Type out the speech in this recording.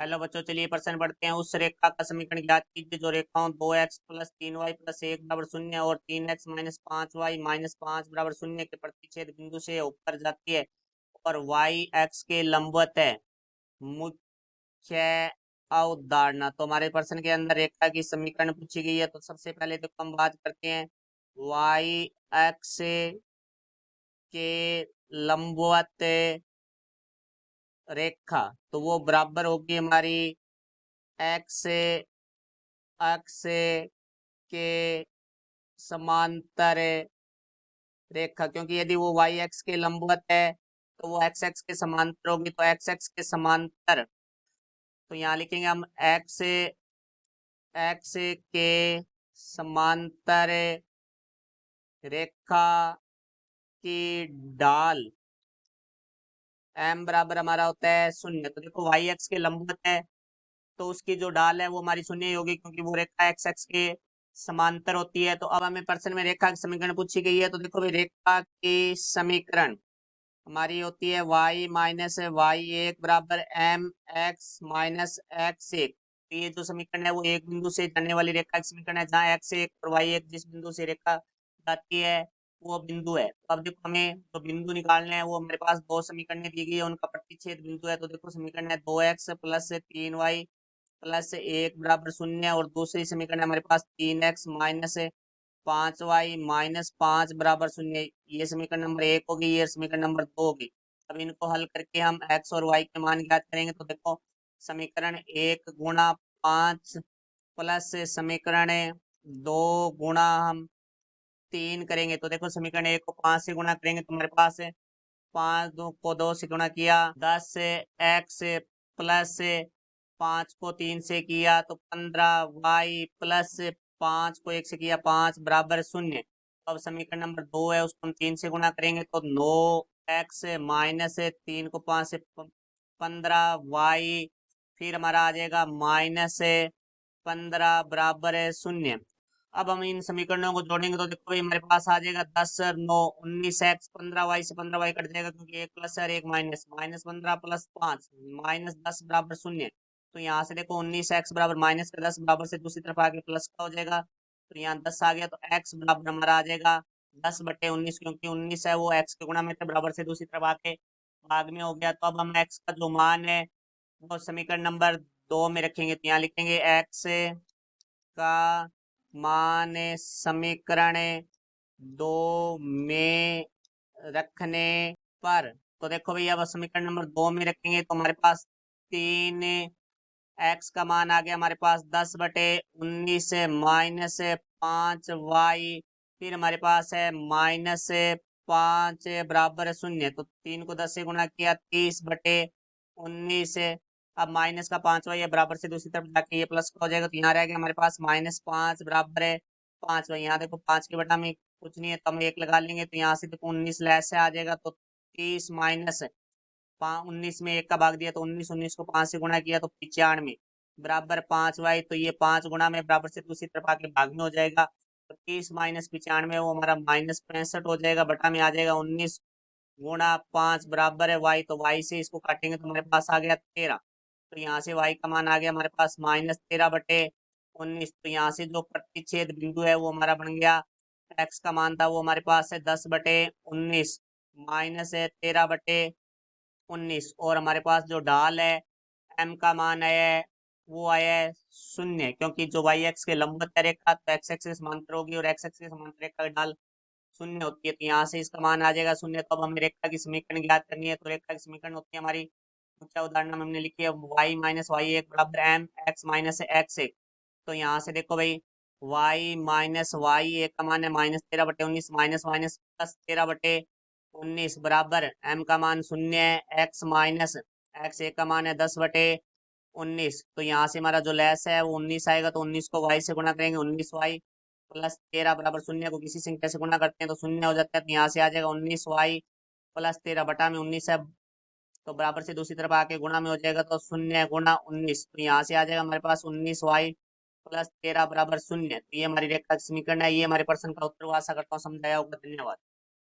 Hello बच्चों, चलिए प्रश्न पढ़ते हैं। उस रेखा का समीकरण ज्ञात कीजिए जो रेखाओं 2x प्लस 3y प्लस 1 बराबर 0 और 3x माइनस 5y माइनस 5 बराबर 0 के प्रतिच्छेद बिंदु से ऊपर जाती है और y x के लंबवत है। मुख्य अवधारणा। तो हमारे प्रश्न के अंदर रेखा की समीकरण पूछी गई है। तो सबसे पहले तो हम बात करते हैं y x के लंबवत रेखा। तो वो बराबर होगी हमारी x अक्ष के समांतर रेखा, क्योंकि यदि वो वाई एक्स के लंबवत है तो वो एक्स एक्स के समांतर होगी। तो एक्स एक्स के समांतर, तो यहाँ लिखेंगे हम एक्स एक्स के समांतर रेखा की ढाल एम बराबर हमारा होता है 0। तो देखो वाई एक्स के लंबवत है तो उसकी जो ढाल है वो हमारी 0 ही होगी, क्योंकि वो रेखा एक्स एक्स के समांतर होती है। तो अब हमें प्रश्न में रेखा की समीकरण पूछी गई है। तो देखो भाई, रेखा की समीकरण हमारी होती है y माइनस वाई एक बराबर एम एक्स माइनस एक्स एक। तो ये जो समीकरण है वो एक बिंदु से जाने वाली रेखा की समीकरण है, जहाँ एक्स एक और वाई एक जिस बिंदु से रेखा जाती है वो बिंदु है। तो अब देखो, हमें जो बिंदु निकालने हैं वो हमारे पास दो समीकरण दी गई है, उनका प्रतिच्छेद बिंदु है। तो देखो समीकरण है 2x प्लस 3y प्लस 1 बराबर 0 और दूसरी समीकरण है हमारे पास 3x माइनस 5y माइनस 5 बराबर 0। ये समीकरण नंबर 1 होगी, ये समीकरण नंबर 2 होगी। अब इनको हल करके हम x और y के मान ज्ञात करेंगे। तो देखो समीकरण 1 गुणा 5 प्लस समीकरण 2 गुणा हम 3 करेंगे। तो देखो समीकरण 1 को 5 से गुणा करेंगे तो हमारे पास है 5 को 2 से गुणा किया 10 x प्लस 5 को 3 से किया तो 15y प्लस 5 को 1 से किया 5 बराबर 0। अब समीकरण नंबर 2 है, उसको हम 3 से गुणा करेंगे तो 9x माइनस 3 को 5 से 15y, फिर हमारा आ जाएगा माइनस 15 बराबर 0। अब हम इन समीकरणों को जोड़ेंगे तो देखो भाई, हमारे पास आ जाएगा 10 और 9 19x 15y से 15y कट जाएगा, क्योंकि एक प्लस और एक माइनस, माइनस 15 प्लस 5 माइनस 10 बराबर 0। तो यहाँ से देखो 19x बराबर माइनस का 10 बराबर से दूसरी तरफ आके प्लस का हो जाएगा। तो यहाँ 10 आ गया तो x बराबर हमारा आ जाएगा 10/19, क्योंकि 19 है वो x के गुणा में थे, बराबर से दूसरी तरफ आके भाग में हो गया। तो अब हम x का जो मान है वो समीकरण नंबर 2 में रखेंगे। तो यहाँ लिखेंगे x का मान समीकरण 2 में रखने पर, तो देखो भैया अब समीकरण नंबर 2 में रखेंगे तो हमारे पास 3x का मान आ गया हमारे पास 10/19 माइनस 5y, फिर हमारे पास है माइनस 5 बराबर 0। तो 3 को 10 से गुणा किया 30/19। अब माइनस का 5y है, बराबर से दूसरी तरफ जाके ये प्लस का हो जाएगा। तो यहाँ रह गया हमारे पास -5 बराबर है 5y। यहाँ देखो 5 के बटा में कुछ नहीं है तो हम 1 लगा लेंगे। तो यहाँ से देखो 19 लैस से आ जाएगा, तो 30 माइनस 19 में 1 का भाग दिया तो 19, 19 को 5 से गुणा किया तो 95 बराबर 5y। तो ये 5 गुणा में बराबर से दूसरी तरफ आके भाग में हो जाएगा। तो 30 माइनस 95 वो हमारा -65 हो जाएगा, बटा में आ जाएगा 19 गुणा 5 बराबर है y। तो y से इसको काटेंगे तो हमारे पास आ गया 13। तो यहाँ से y का मान आ गया हमारे पास -13/19। तो यहाँ से जो प्रतिच्छेद बिंदु है वो हमारा बन गया, x का मान था वो हमारे पास है 10/19 माइनस है 13/19, और हमारे पास जो ढाल है m का मान है वो आया है 0, क्योंकि जो y x के लंबवत है रेखा तो x x के समांतर होगी और x x के समांतर रेखा की ढाल 0 होती है। तो यहाँ से इसका मान आ जाएगा 0। तो अब हमें रेखा की समीकरण ज्ञात करनी है। तो रेखा की समीकरण होती है हमारी, मुख्य उदाहरण में हमने लिखी है y माइनस वाई एक बराबर एम एक्स माइनस एक्स एक। तो यहाँ से देखो भाई, y माइनस वाई एक का मान है -13/19 माइनस माइनस प्लस 13/19 बराबर m का मान 0 है, x माइनस एक्स एक का मान है 10/19। तो यहाँ से हमारा जो लेस है वो 19 आएगा, तो 19 को y से गुणा करेंगे 19y प्लस 13 बराबर 0 को किसी संख्या से गुणा करते हैं तो 0 हो जाता है। तो यहाँ से आ जाएगा 19y प्लस 13 बटा में 19 है, तो बराबर से दूसरी तरफ आके गुणा में हो जाएगा तो 0 गुणा 19। तो यहाँ से आ जाएगा हमारे पास 19y प्लस 13 बराबर 0। तो ये हमारी रेखा का समीकरण है। ये हमारे प्रश्न का उत्तर हुआ। आशा करता हूँ समझाया होगा। धन्यवाद।